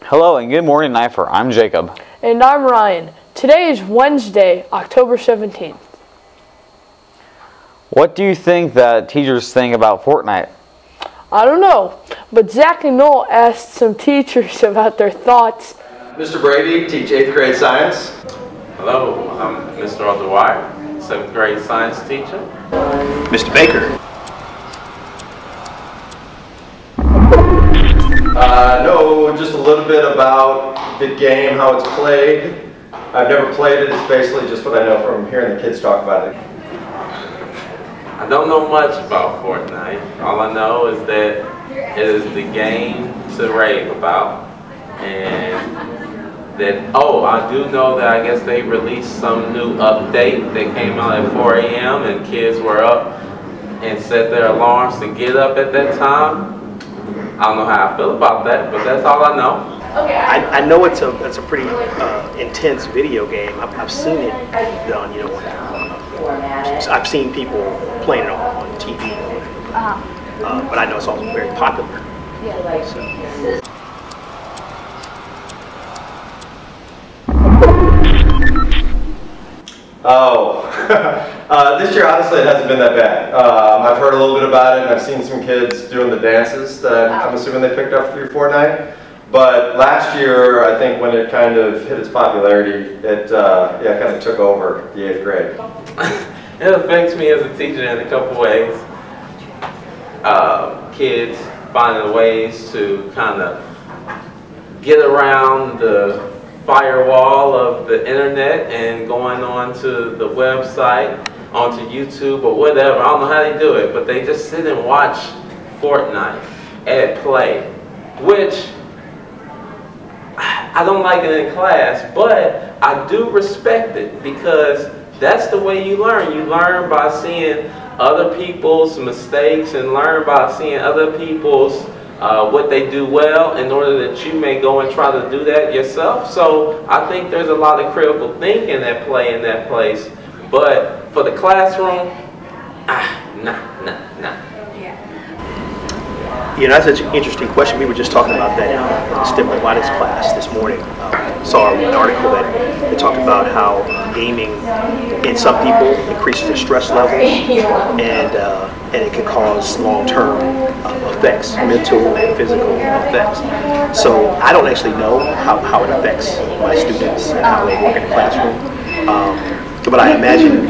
Hello and good morning, Nipher. I'm Jacob. And I'm Ryan. Today is Wednesday, October 17th. What do you think that teachers think about Fortnite? I don't know, but Zach and Noel asked some teachers about their thoughts. Mr. Brady, teach 8th grade science. Hello, I'm Mr. O'Dwyer, 7th grade science teacher. Mr. Baker. Know just a little bit about the game, how it's played. I've never played it. It's basically just what I know from hearing the kids talk about it. I don't know much about Fortnite. All I know is that it is the game to rave about. And that, I do know that I guess they released some new update that came out at 4 a.m. and kids were up and set their alarms to get up at that time. I don't know how I feel about that, but that's all I know. I know it's a pretty intense video game. I've seen it done, I've seen people playing it on TV, but I know it's also very popular. This year honestly it hasn't been that bad. I've heard a little bit about it and I've sid some kids doing the dances that I'm assuming they picked up through Fortnite. But last year, I think when it kind of hit its popularity, it kind of took over the 8th grade. It affects me as a teacher in a couple ways. Kids finding ways to kind of get around the firewall of the internet and going on to the website, onto YouTube or whatever. I don't know how they do it, but they just sit and watch Fortnite at play, which I don't like it in class, but I do respect it because that's the way you learn. You learn by seeing other people's mistakes and learn by seeing other people's what they do well in order that you may go and try to do that yourself. So I think there's a lot of critical thinking at play in that place. But for the classroom, nah. That's such an interesting question. We were just talking about that in STEM robotics class this morning. Saw an article that talked about how gaming in some people increases their stress levels, and it can cause long-term effects, mental and physical effects. So I don't actually know how it affects my students and how they work in the classroom. But I imagine,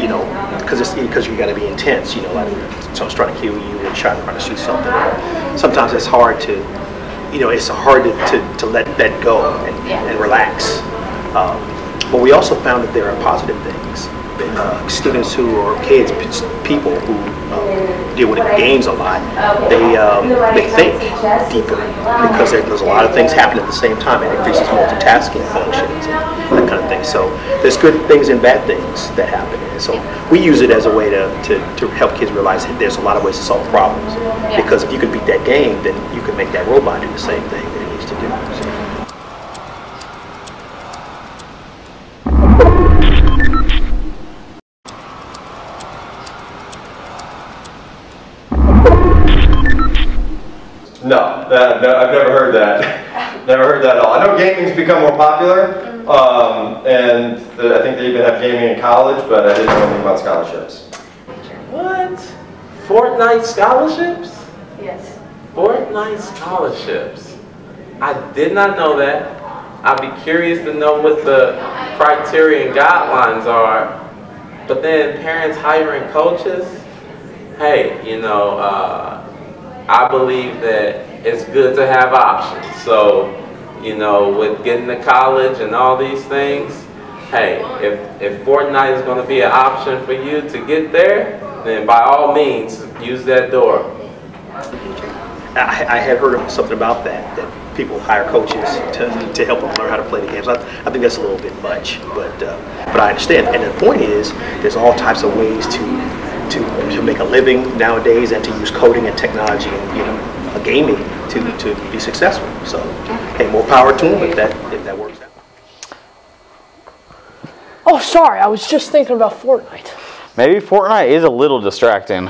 because you got to be intense, like someone's trying to kill you and trying to shoot something. Sometimes it's hard to, to let that go and relax. But we also found that there are positive things. Students who are kids, people who deal with games a lot, they think deeper because there's a lot of things happening at the same time. It increases multitasking functions and that kind of thing. So there's good things and bad things that happen. And so we use it as a way to help kids realize that there's a lot of ways to solve problems. Because if you can beat that game, then you can make that robot do the same thing that it needs to do. So. No, I've never heard that. Never heard that at all. I know gaming's become more popular, and I think they even have gaming in college, but I didn't know anything about scholarships. What? Fortnite scholarships? Yes. Fortnite scholarships. I did not know that. I'd be curious to know what the criteria and guidelines are. But then parents hiring coaches, hey, I believe that it's good to have options. So, with getting to college and all these things, hey, if Fortnite is going to be an option for you to get there, then by all means, use that door. I had heard something about that people hire coaches to help them learn how to play the games. I think that's a little bit much, but I understand. And the point is, there's all types of ways to make a living nowadays and to use coding and technology and gaming to be successful. So, hey, more power to them if that works out. Oh, sorry, I was just thinking about Fortnite. Maybe Fortnite is a little distracting.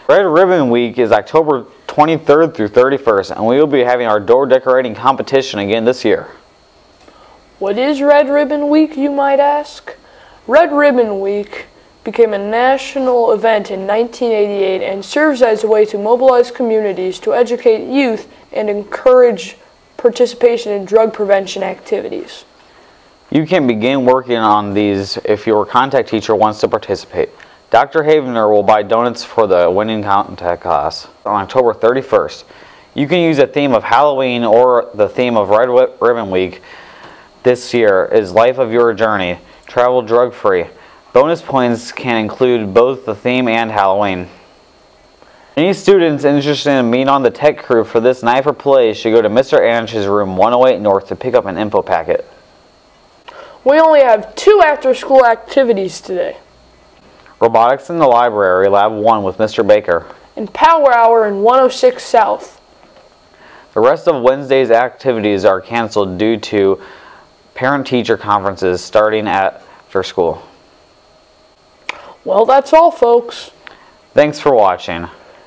Red Ribbon Week is October 23rd through 31st, and we will be having our door decorating competition again this year. What is Red Ribbon Week, you might ask? Red Ribbon Week became a national event in 1988 and serves as a way to mobilize communities to educate youth and encourage participation in drug prevention activities. You can begin working on these if your contact teacher wants to participate. Dr. Havener will buy donuts for the winning contact class on October 31st. You can use a theme of Halloween or the theme of Red Ribbon Week. This year is Life of Your Journey, Travel Drug-Free. Bonus points can include both the theme and Halloween. Any students interested in being on the tech crew for this Nipher play should go to Mr. Anish's room 108 North to pick up an info packet. We only have 2 after-school activities today. Robotics in the library, Lab 1 with Mr. Baker. And Power Hour in 106 South. The rest of Wednesday's activities are canceled due to parent-teacher conferences starting after school. Well, that's all, folks. Thanks for watching.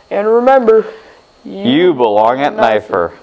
And remember, You belong at Nipher.